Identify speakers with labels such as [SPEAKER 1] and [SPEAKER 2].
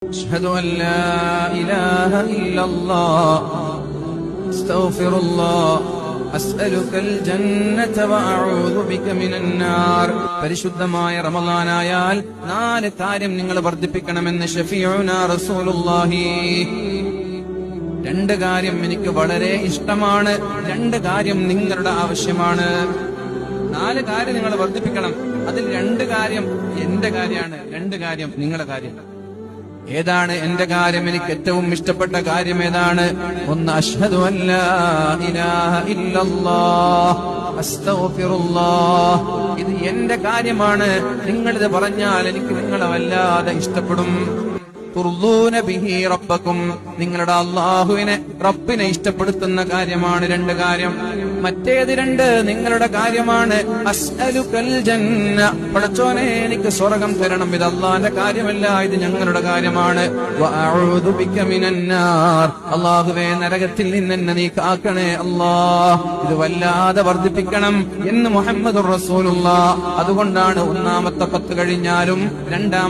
[SPEAKER 1] أشهد أن لا إله إلا الله أستغفر الله أسألك الجنة وأعوذ بك من النار പരിശുദ്ധമായ റമളാനായാൽ നാല് കാര്യം നിങ്ങൾ വർദ്ധിപ്പിക്കണമെന്ന് ഷഫീഉനാ റസൂലുള്ളാഹി. രണ്ട് കാര്യം എനിക്ക് വളരെ ഇഷ്ടമാണ്, രണ്ട് കാര്യം നിങ്ങളുടെ ആവശ്യമാണ്. നാല് കാര്യം നിങ്ങൾ വർദ്ധിപ്പിക്കണം. അതിൽ രണ്ട് കാര്യം എന്റെ കാര്യമാണ്, രണ്ട് കാര്യം നിങ്ങളുടെ കാര്യം. ഏതാണ് എന്റെ കാര്യം? എനിക്ക് ഏറ്റവും ഇഷ്ടപ്പെട്ട കാര്യം ഏതാണ്? ഒന്ന്, അശ്ഹദു അല്ലാ ഇലാഹ ഇല്ലല്ലാഹ് അസ്തഗ്ഫിറുല്ലാഹ്. ഇത് എന്റെ കാര്യമാണ്. നിങ്ങളിത് പറഞ്ഞാൽ എനിക്ക് നിങ്ങളെ വല്ലാതെ ഇഷ്ടപ്പെടും. തുർദൂന ബിഹി റബ്ബക്കും, നിങ്ങളുടെ അല്ലാഹുവിനെ റബ്ബിനെ ഇഷ്ടപ്പെടുത്തുന്ന കാര്യമാണ് രണ്ട് കാര്യം. മറ്റേത് രണ്ട് നിങ്ങളുടെ കാര്യമാണ്. അസ്അലുകൽ ജന്ന, പടച്ചോനെ എനിക്ക് സ്വർഗ്ഗം തരണം. ഇത് അല്ലാഹുവിന്റെ കാര്യമല്ല, ഇത് ഞങ്ങളുടെ കാര്യമാണ്. വഅഊദു ബിക മിനന്നാർ, അല്ലാഹുവേ നരകത്തിൽ നിന്ന് എന്നെ നീ കാക്കണേ അല്ലാഹ്. ഇത് വല്ലാതെ വർദ്ധിപ്പിക്കണം എന്ന് മുഹമ്മദുർ റസൂലുള്ളാഹ്. അതുകൊണ്ടാണ് ഒന്നാമത്തെ 10 കഴിഞ്ഞാലും രണ്ടാമത്തെ